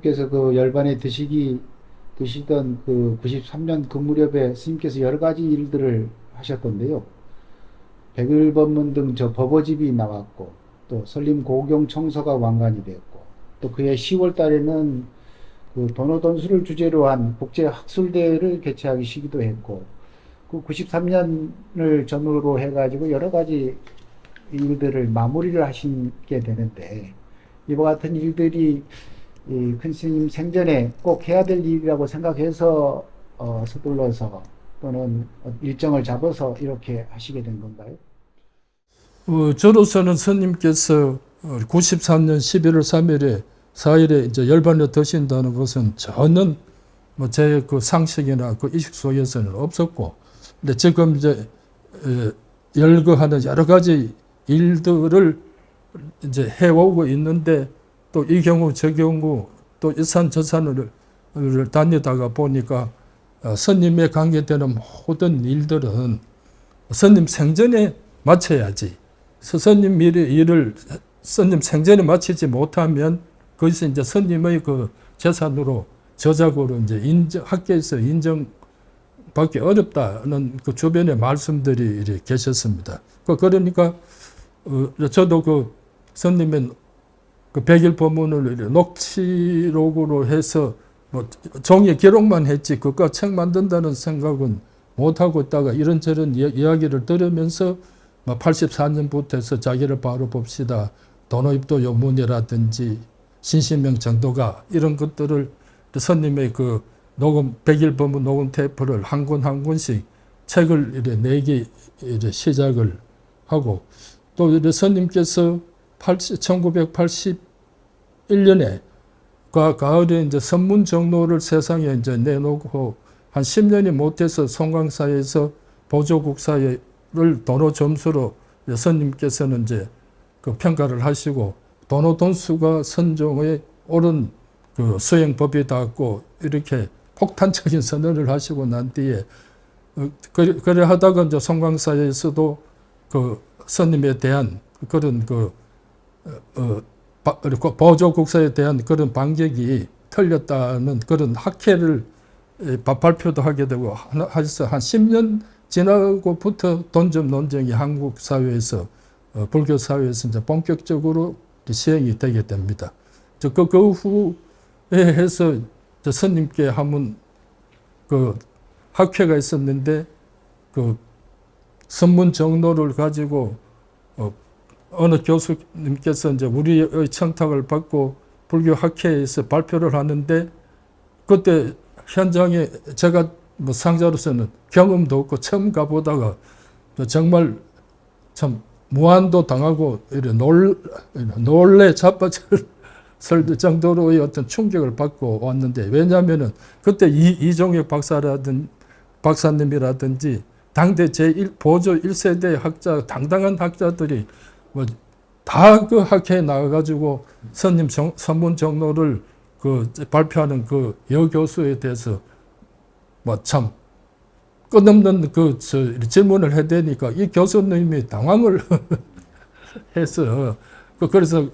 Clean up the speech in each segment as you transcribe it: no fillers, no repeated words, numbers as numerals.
스님께서 그 열반에 드시던 그 93년 그 무렵에 스님께서 여러 가지 일들을 하셨던데요. 백일법문 등 저 법어집이 나왔고, 또 설림 고경 청서가 완간이 되었고, 또 그해 10월 달에는 그 도노돈수를 주제로 한 국제 학술대회를 개최하시기도 했고, 그 93년을 전후로 해가지고 여러 가지 일들을 마무리를 하시게 되는데, 이와 같은 일들이 이 큰 스님 생전에 꼭 해야 될 일이라고 생각해서 서둘러서 또는 일정을 잡아서 이렇게 하시게 된 건가요? 저로서는 스님께서 93년 11월 3일에 4일에 이제 열반에 드신다는 것은 전혀 제 그 상식이나 그 의식 속에서는 없었고, 근데 지금 이제 열거하는 여러 가지 일들을 이제 해오고 있는데, 또 이 경우 저 경우 또 이 산 저 산을 다니다가 보니까 스님에 관계되는 모든 일들은 스님 생전에 마쳐야지. 스님 일을 스님 생전에 마치지 못하면 그것이 이제 스님의 그 재산으로 저작으로 이제 학계에서 인정받기 어렵다는 그 주변의 말씀들이 계셨습니다. 그러니까 저도 그 스님의 그 백일 법문을 녹취록으로 해서 뭐 종이에 기록만 했지 그거 책 만든다는 생각은 못하고 있다가 이런저런 이야기를 들으면서 84년부터 해서 자기를 바로 봅시다. 도노입도 요문이라든지 신신명 정도가 이런 것들을 스님의 그 녹음, 백일 법문 녹음 테이프를 한 권 한 권씩 책을 이래 내기 이래 시작을 하고, 또 스님께서 1981년에 가을에 이제 선문 정로를 세상에 이제 내놓고 한 10년이 못해서 송광사에서 보조국사를 도노 점수로 스님께서는 이제 그 평가를 하시고, 도노 돈수가 선종의 옳은 그 수행법이 닿고 이렇게 폭탄적인 선언을 하시고 난 뒤에 그래 하다가 이제 송광사에서도 그 스님에 대한 그런 보조국사에 대한 그런 반격이 틀렸다는 그런 학회를 발표도 하게 되고 해서 한 10년 지나고부터 돈점 논쟁이 한국 사회에서 불교 사회에서 이제 본격적으로 시행이 되게 됩니다. 그 후에 해서 스님께 한번 그 학회가 있었는데 그 선문 정로를 가지고 어느 교수님께서 이제 우리의 청탁을 받고 불교 학회에서 발표를 하는데, 그때 현장에 제가 뭐 상자로서는 경험도 없고 처음 가보다가 정말 참 무안도 당하고 놀래 자빠질 정도로의 어떤 충격을 받고 왔는데, 왜냐하면은 그때 이종혁 박사님이라든지 당대 보조 1세대 학자, 당당한 학자들이 뭐 다 그 학회에 나가가지고 스님 선문 정로를 그 발표하는 그 여교수에 대해서 뭐 참 끝없는 그 질문을 해대니까 이 교수님이 당황을 해서 그래서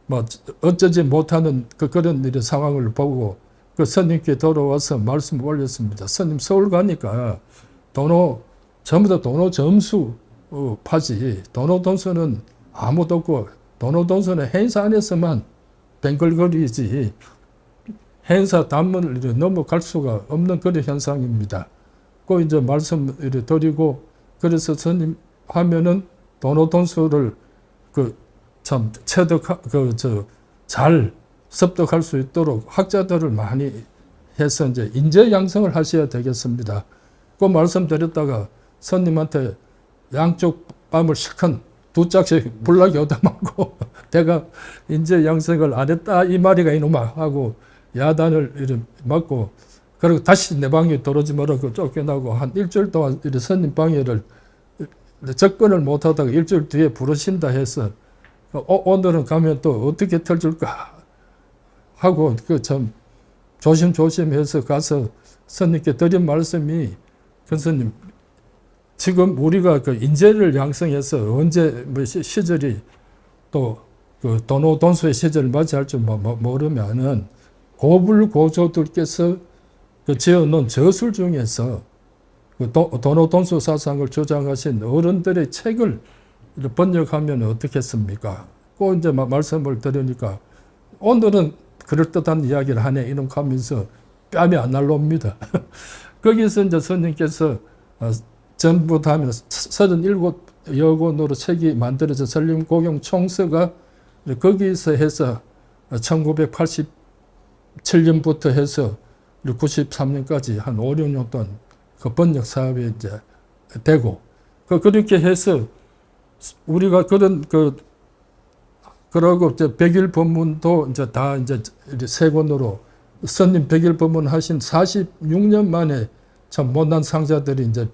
뭐 어쩌지 못하는 그런 일의 상황을 보고 그 스님께 돌아와서 말씀을 올렸습니다. 스님 서울 가니까 전부 다 도노 점수 파지. 도노 돈수는 아무도 없고, 도노 돈수는 행사 안에서만 뱅글거리지 행사 단문을 넘어갈 수가 없는 그런 현상입니다. 그 이제 말씀을 드리고, 그래서 스님 하면은 도노 돈수를 참 잘 습득할 수 있도록 학자들을 많이 해서 이제 인재 양성을 하셔야 되겠습니다. 그 말씀드렸다가 스님한테 양쪽 뺨을 실컷 두 짝씩 불나게 얻어맞고 내가 인재 양성을 안 했다 이 말이가 이놈아 하고 야단을 이렇게 맞고, 그리고 다시 내 방에 들어오지 말라고 쫓겨나고 한 일주일 동안 이렇게 스님 방해를 접근을 못하다가 일주일 뒤에 부르신다 해서 오늘은 가면 또 어떻게 털줄까 하고 그 참 조심조심해서 가서 스님께 드린 말씀이, 그 스님 지금 우리가 그 인재를 양성해서 언제 뭐 시절이 또 그 도노 돈수의 시절을 맞이할 줄 모르면은 고불고조들께서 그 지어놓은 저술 중에서 그 도노돈수 사상을 주장하신 어른들의 책을 번역하면 어떻겠습니까? 꼭 이제 말씀을 드리니까 오늘은 그럴듯한 이야기를 하네 이런 하면서 뺨이 안 날라옵니다. 거기서 이제 스님께서 전부 다 하면 37여권으로 책이 만들어져 설림고경 총서가 거기서 해서 1987년부터 해서 93년까지 한 5, 6년 동안 그 번역 사업에 이제 되고 그렇게 해서 우리가 그러고 이제 백일 법문도 이제 다 이제 세 권으로 스님 백일 법문 하신 46년 만에 참 못난 상자들이 이제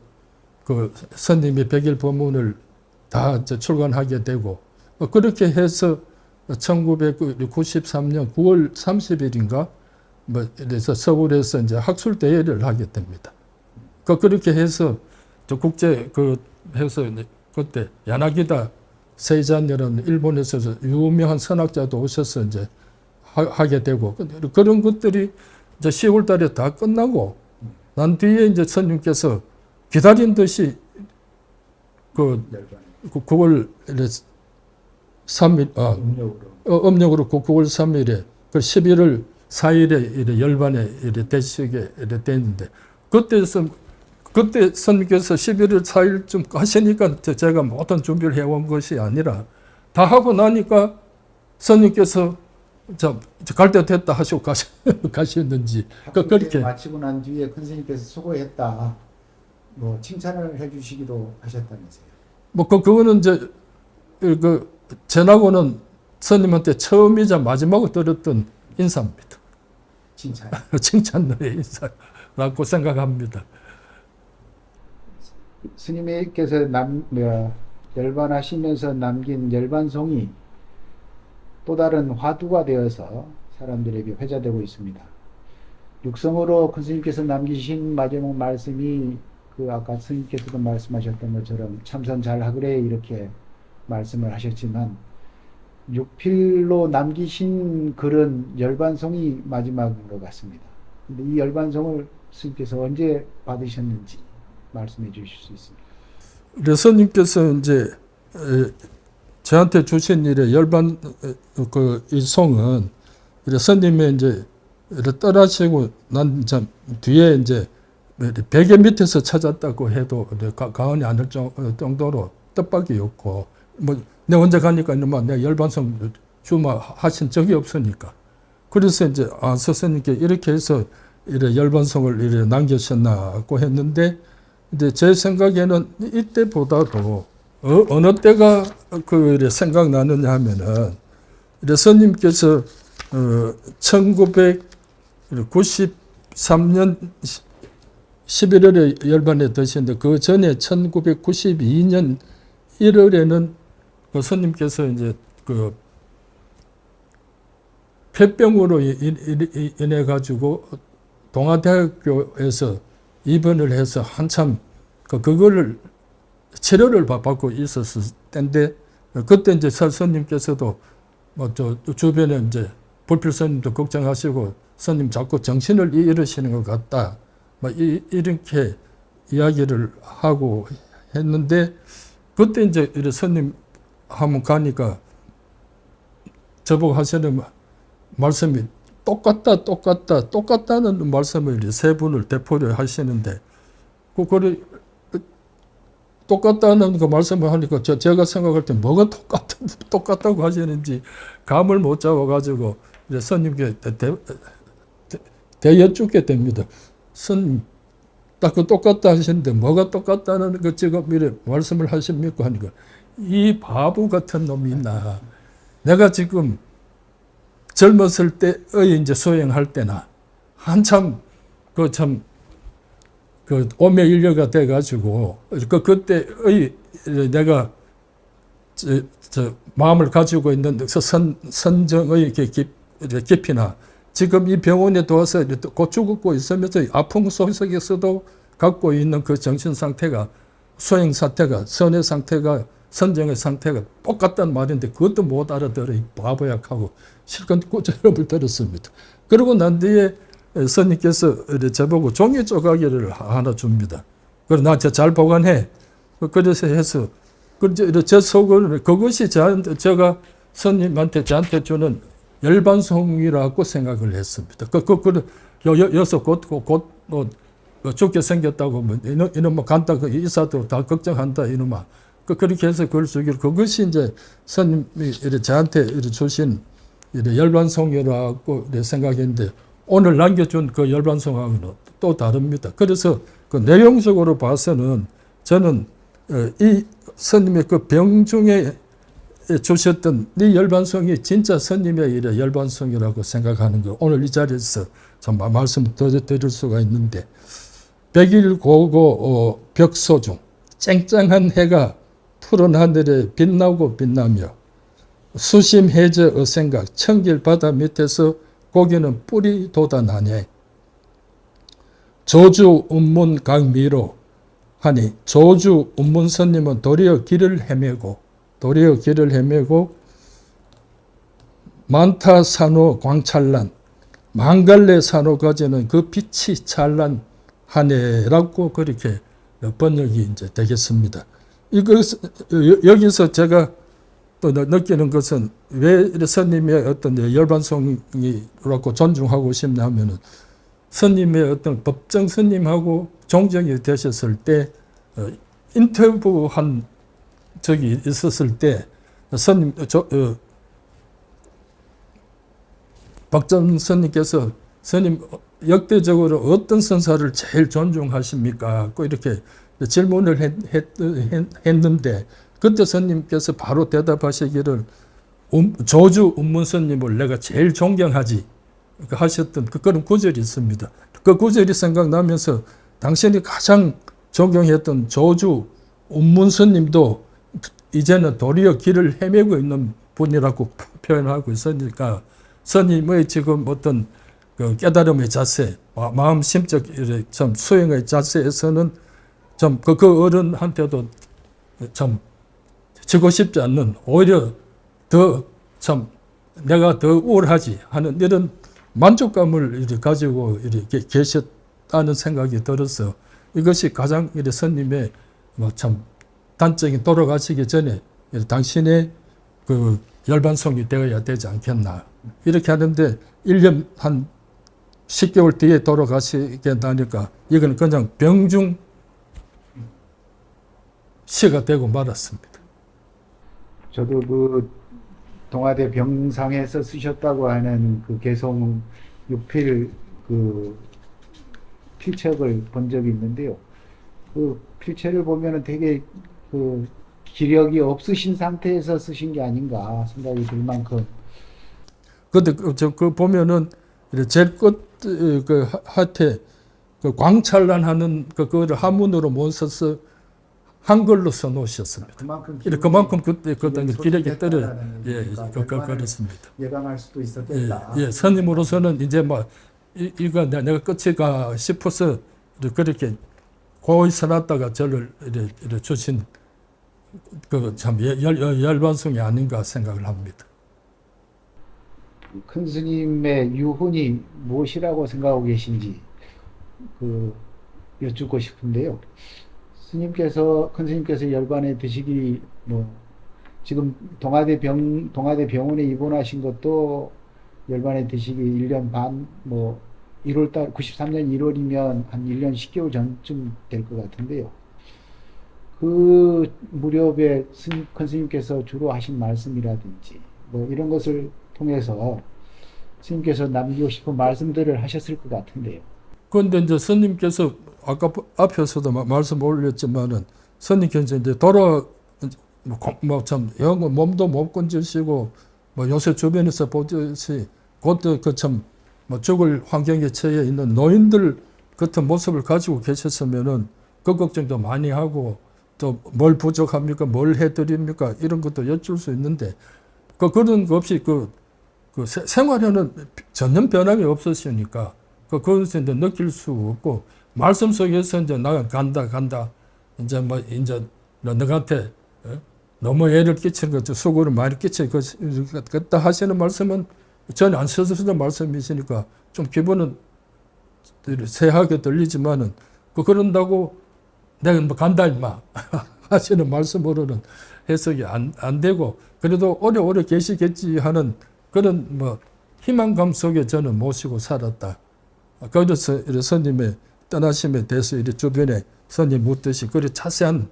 그 스님이 백일 법문을 다 이제 출간하게 되고 그렇게 해서 1993년 9월 30일인가 뭐 이래서 서울에서 이제 학술 대회를 하게 됩니다. 그렇게 해서 저 국제 해서 그때 야나기다 세이잔이라는 일본에서 유명한 선학자도 오셔서 이제 하게 되고 그런 것들이 이제 10월 달에 다 끝나고 난 뒤에 이제 스님께서 기다린 듯이 9월 3일 음력으로 9월 3일에 11월 4일에 열반에 되시게 됐는데 그때 스님께서 11월 4일쯤 하시니까 제가 모든 준비를 해온 것이 아니라 다 하고 나니까 스님께서 갈 때 됐다 하시고 가셨는지 그렇게 마치고 난 뒤에 큰 스님께서 수고했다 뭐 칭찬을 해주시기도 하셨다면서요. 뭐 그거는 이제 전하고는 스님한테 처음이자 마지막으로 들었던 인사입니다. 칭찬. 칭찬의 인사라고 생각합니다. 스님께서 열반하시면서 남긴 열반송이 또 다른 화두가 되어서 사람들에게 회자되고 있습니다. 육성으로 큰 스님께서 남기신 마지막 말씀이 아까 스님께서도 말씀하셨던 것처럼 참선 잘 하그래 이렇게 말씀을 하셨지만 육필로 남기신 글은 열반송이 마지막인 것 같습니다. 근데 이 열반송을 스님께서 언제 받으셨는지 말씀해 주실 수 있습니다. 스님께서 이제 저한테 주신 일에 열반 이 송은 스님의 이제 떠나시고 난 참 뒤에 이제 베개 밑에서 찾았다고 해도 과언이 아닐 정도로 뜻밖이었고 뭐 내가 언제 가니까 내가 열반송 주마 하신 적이 없으니까 그래서 이제 스님께 이렇게 해서 열반송을 이렇게 남기셨나고 했는데 근데 제 생각에는 이때보다도 어느 때가 생각나느냐 하면은 스님께서 1993년 11월에 열반에 드셨는데 그 전에 1992년 1월에는 스님께서 이제 폐병으로 인해 가지고 동아대학교에서 입원을 해서 한참 그거를 치료를 받고 있었을 때인데 그때 이제 스님께서도 뭐 주변에 이제 불필 스님도 걱정하시고 스님 자꾸 정신을 잃으시는 것 같다. 뭐 이렇게 이야기를 하고 했는데 그때 이제 스님 한번 가니까 저보고 하시는 말씀이 똑같다는 말씀을 세 분을 대표를 하시는데 그거를 똑같다는 그 말씀을 하니까 제가 생각할 때 뭐가 똑같다고 하시는지 감을 못 잡아가지고 스님께 여쭙게 됩니다. 스님 딱 그 똑같다 하시는데 뭐가 똑같다는 거 지금 이래 말씀을 하십니까 하니까 이 바보 같은 놈이 있나. 내가 지금 젊었을 때의 이제 수행할 때나 한참 오매일려가 돼가지고 그때의 내가 마음을 가지고 있는 선정의 깊이나 지금 이 병원에 들어와서 곧 죽고 있으면서 아픔 속에서도 갖고 있는 그 정신 상태가 수행 상태가 선의 상태가 선정의 상태가 똑같단 말인데 그것도 못 알아들어 이 바보약 하고 실컷 꼬절음을 들었습니다. 그러고 난 뒤에 스님께서 저보고 종이 쪼가기를 하나 줍니다. 그래 나 잘 보관해. 그래서 해서 제 속은 그것이 제가 스님한테 저한테 주는 열반송이라고 생각을 했습니다. 여기서 곧 죽게 생겼다고 뭐 이놈아 간다 그 이사도 다 걱정한다 이놈아 그렇게 해서 그걸 주기로 그것이 이제 스님이 저한테 주신 열반송이라고 생각했는데 오늘 남겨준 그 열반송하고는 또 다릅니다. 그래서 그 내용적으로 봐서는 저는 이 스님의 그 병중에 주셨던 이 열반송이 진짜 스님의 열반송이라고 생각하는 거 오늘 이 자리에서 참 말씀 드릴 수가 있는데 백일고고 벽소중 쨍쨍한 해가 푸른 하늘에 빛나고 빛나며 수심해저 어생각 청길 바다 밑에서 고기는 뿔이 돋아나네 조주 운문 강미로 하니 조주 운문 스님은 도리어 길을 헤매고 만타 산호 광찬란 망갈래 산호까지는 그 빛이 찬란하네라고 그렇게 번역이 이제 되겠습니다. 여기서 제가 또 느끼는 것은 왜 스님의 어떤 열반송이라고 존중하고 싶냐 하면은 스님의 어떤 법정 스님하고 종정이 되셨을 때 인터뷰한 적이 있었을 때 스님 박전 스님께서 스님 역대적으로 어떤 선사를 제일 존중하십니까? 꼭 이렇게 질문을 했는데 그때 스님께서 바로 대답하시기를 조주 운문 스님을 내가 제일 존경하지 하셨던 그런 구절이 있습니다. 그 구절이 생각나면서 당신이 가장 존경했던 조주 운문 스님도 이제는 도리어 길을 헤매고 있는 분이라고 표현하고 있으니까 스님의 지금 어떤 그 깨달음의 자세, 마음 심적 참 수행의 자세에서는 좀 그 어른한테도 참 지고 싶지 않는 오히려 더 참 내가 더 우월하지 하는 이런 만족감을 이렇게 가지고 이렇게 계셨다는 생각이 들어서 이것이 가장 스님의 참 단적인 돌아가시기 전에 당신의 그 열반송이 되어야 되지 않겠나 이렇게 하는데 1년 한 10개월 뒤에 돌아가시게 나니까 이건 그냥 병중 시가 되고 말았습니다. 저도 그 동아대 병상에서 쓰셨다고 하는 그 개성 6필 그 필책을 본 적이 있는데요. 그 필책을 보면은 되게 그 기력이 없으신 상태에서 쓰신 게 아닌가 생각이 들 만큼. 근데 그 보면은 제일 끝그 하태 그 광찬란하는 그거를 한문으로 못 써서 한글로 써놓으셨습니다. 그만큼 그때 기력이 떨어 그렇습니다. 예방할 수도 있었겠다. 스님으로서는 이제 뭐 이거 내가 끝이가 싶어서 그렇게 고이 써놨다가 저를 이렇게 주신 그 참 열반성이 아닌가 생각을 합니다. 큰 스님의 유훈이 무엇이라고 생각하고 계신지 그 여쭙고 싶은데요. 큰 스님께서 열반에 드시기 뭐 지금 동아대 병원에 입원하신 것도 열반에 드시기 1년 반 뭐 1월달 93년 1월이면 한 1년 10개월 전쯤 될 것 같은데요. 그 무렵에 큰 스님께서 주로 하신 말씀이라든지 뭐 이런 것을 통해서 스님께서 남기고 싶은 말씀들을 하셨을 것 같은데요. 그런데 이제 스님께서 아까 앞에서도 말씀 올렸지만은 스님께서 이제 참 몸도 못 건지시고 뭐 요새 주변에서 보듯이 그것도 그참 뭐 죽을 환경에 처해 있는 노인들 같은 모습을 가지고 계셨으면은 그 걱정도 많이 하고 또 뭘 부족합니까? 뭘 해드립니까? 이런 것도 여쭐 수 있는데 그런 거 없이 그 생활에는 전혀 변함이 없으시니까 그것을 이제 느낄 수 없고 말씀 속에서 이제 나가 간다 이제 뭐 이제 너한테 너무 애를 끼치는 것 수고를 많이 끼치는 것다 하시는 말씀은 전혀 안 쓰시던 말씀이시니까 좀 기분은 세하게 들리지만은 그런다고 내가 뭐 간다 임마 하시는 말씀으로는 해석이 안 되고 그래도 오래오래 계시겠지 하는 그런 뭐 희망감 속에 저는 모시고 살았다. 그래서 스님의 떠나심에 대해서 이렇게 주변에 스님 묻듯이 그리 자세한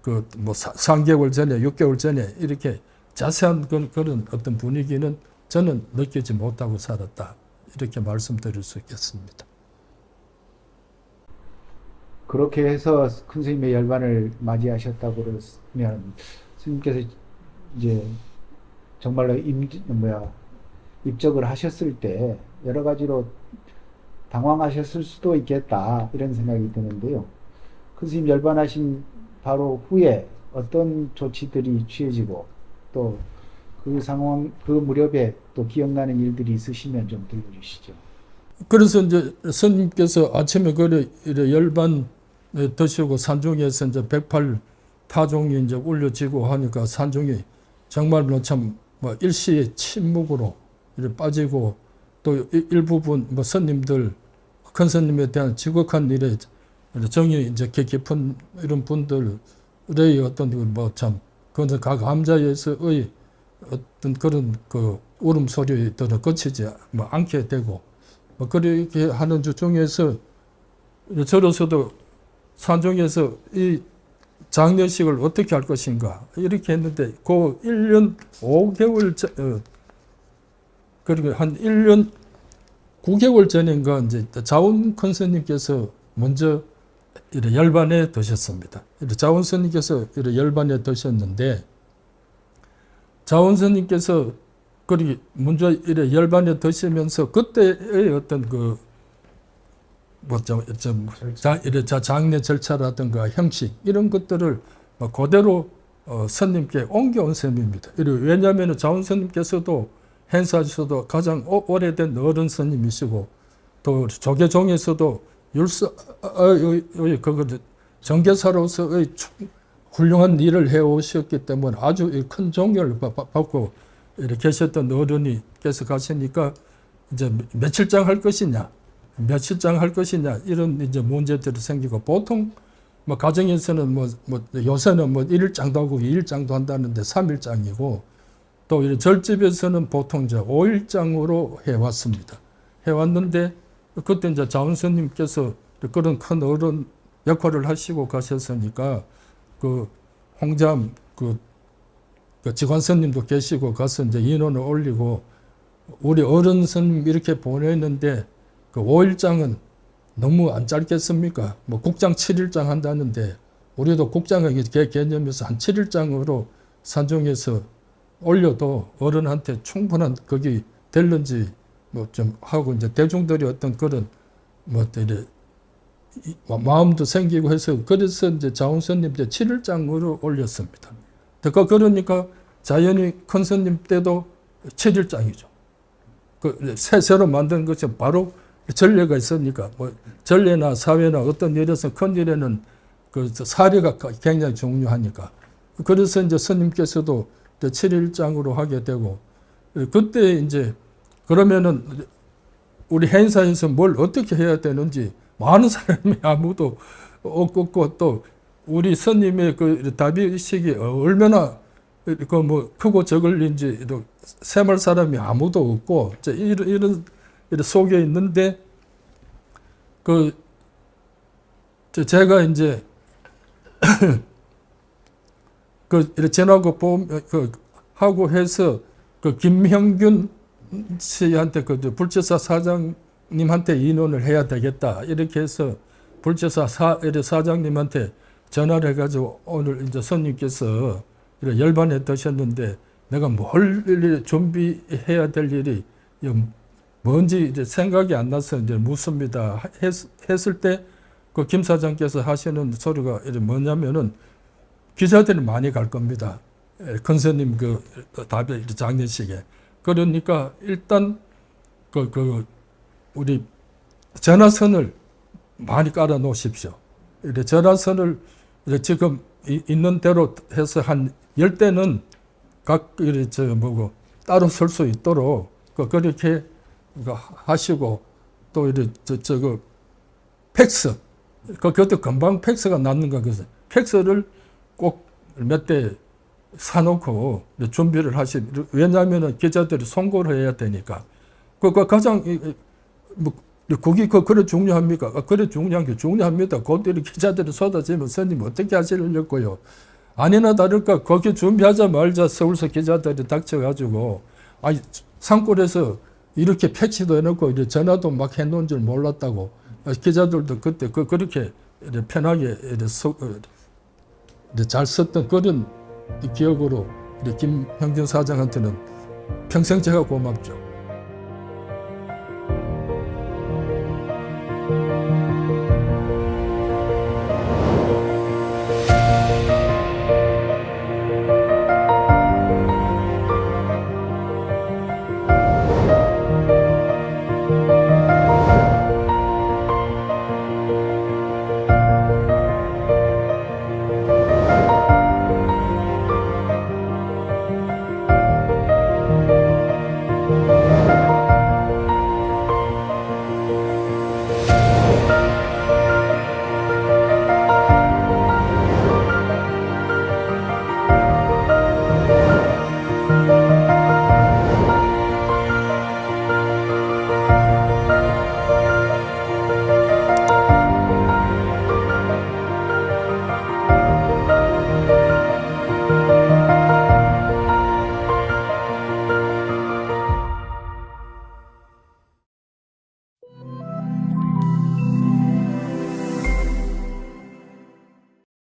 그 뭐 3개월 전에 6개월 전에 이렇게 자세한 그런 어떤 분위기는 저는 느끼지 못하고 살았다. 이렇게 말씀드릴 수 있겠습니다. 그렇게 해서 큰 스님의 열반을 맞이하셨다고 그러면 스님께서 이제 정말로 입적을 하셨을 때 여러 가지로 당황하셨을 수도 있겠다 이런 생각이 드는데요. 큰 스님 열반하신 바로 후에 어떤 조치들이 취해지고 또 그 상황 그 무렵에 또 기억나는 일들이 있으시면 좀 들려주시죠. 그래서 이제 스님께서 아침에 열반 드시고 산중에서 이제 108 타종이 이제 울려지고 하니까 산중이 정말로 참 뭐 일시의 침묵으로 이렇게 빠지고 또 일부분 뭐 스님들 큰 스님에 대한 지극한 일에 정이 이제 깊은 이런 분들의 어떤 뭐 참 그것은 각 암자에서의 어떤 그런 그 울음소리에 들어 거치지 뭐 않게 되고 뭐 그렇게 하는 중에서 저로서도 산중에서 이 장례식을 어떻게 할 것인가 이렇게 했는데 그 1년 5개월 그리고 한 1년 9개월 전인가 이제 자원 큰스님께서 먼저 열반에 드셨습니다. 자원 스님께서 열반에 드셨는데 자원 스님께서 그리고 먼저 열반에 드시면서 그때의 어떤 그 장례 절차라든가 형식 이런 것들을 그대로 스님께 옮겨온 셈입니다. 왜냐하면 자원 스님께서도 행사에서도 가장 오래된 어른 스님이시고 또 조계종에서도 정계사로서의 훌륭한 일을 해오셨기 때문에 아주 큰 존경을 받고 이렇게 계셨던 어른이께서 가시니까 이제 며칠장 할 것이냐, 며칠장 할 것이냐 이런 이제 문제들이 생기고 보통 뭐 가정에서는 뭐 요새는 뭐 1일장도 하고 2일장도 한다는데 3일장이고 또 이런 절집에서는 보통 이제 5일장으로 해왔습니다. 해왔는데 그때 이제 자원스님께서 그런 큰 어른 역할을 하시고 가셨으니까 그 홍잠 그 직관스님도 계시고 가서 이제 인원을 올리고 우리 어른 스님 이렇게 보냈는데 그 5일장은 너무 안 짧겠습니까? 뭐 국장 7일장 한다는데 우리도 국장의 개념에서 한 7일장으로 산중에서 올려도 어른한테 충분한 거기 될는지 뭐 좀 하고 이제 대중들이 어떤 그런 뭐 마음도 생기고 해서 그래서 이제 자원스님 이제 7일장으로 올렸습니다. 그러니까 자연히 큰 스님 때도 7일장이죠. 그 새로 만든 것이 바로 전례가 있으니까 뭐 전례나 사회나 어떤 일에서 큰 일에는 그 사례가 굉장히 중요하니까 그래서 이제 스님께서도 7일장으로 하게 되고 그때 이제 그러면은 우리 행사에서 뭘 어떻게 해야 되는지 많은 사람이 아무도 없고 또 우리 스님의 그 답의식이 얼마나 그 뭐 크고 적을인지 셈할 사람이 아무도 없고 이런 속에 있는데 그 제가 이제 그 전화고 하고 해서 그 김형균 씨한테 그 불체사 사장님한테 인원을 해야 되겠다 이렇게 해서 불체사 사장님한테 전화를 해가지고 오늘 이제 스님께서 열반에 드셨는데 내가 뭘 준비해야 될 일이 뭔지 이제 생각이 안 나서 이제 묻습니다. 했을 때 그 김 사장께서 하시는 소리가 뭐냐면은 기자들이 많이 갈 겁니다. 큰 스님 그 답의 장례식에. 그러니까 일단 우리 전화선을 많이 깔아 놓으십시오. 전화선을 지금 있는 대로 해서 한 10대는 각 따로 설 수 있도록 그렇게 하시고 또 이래 저거 팩스 그것도 금방 팩스가 났는가 그래서 팩스를 꼭 몇 대 사놓고 준비를 하시. 왜냐하면은 기자들이 송고를 해야 되니까. 그 가장 뭐 그게 그래 중요합니까? 그래 중요한 게 중요합니다. 그들이 기자들이 쏟아지면 선임 어떻게 하시려고요? 아니나 다를까 거기 준비하자마자 서울서 기자들이 닥쳐가지고 산골에서 이렇게 패치도 해놓고 이렇게 전화도 막 해놓은 줄 몰랐다고 기자들도 그때 그렇게 편하게 잘 썼던 그런 기억으로 김형준 사장한테는 평생 제가 고맙죠.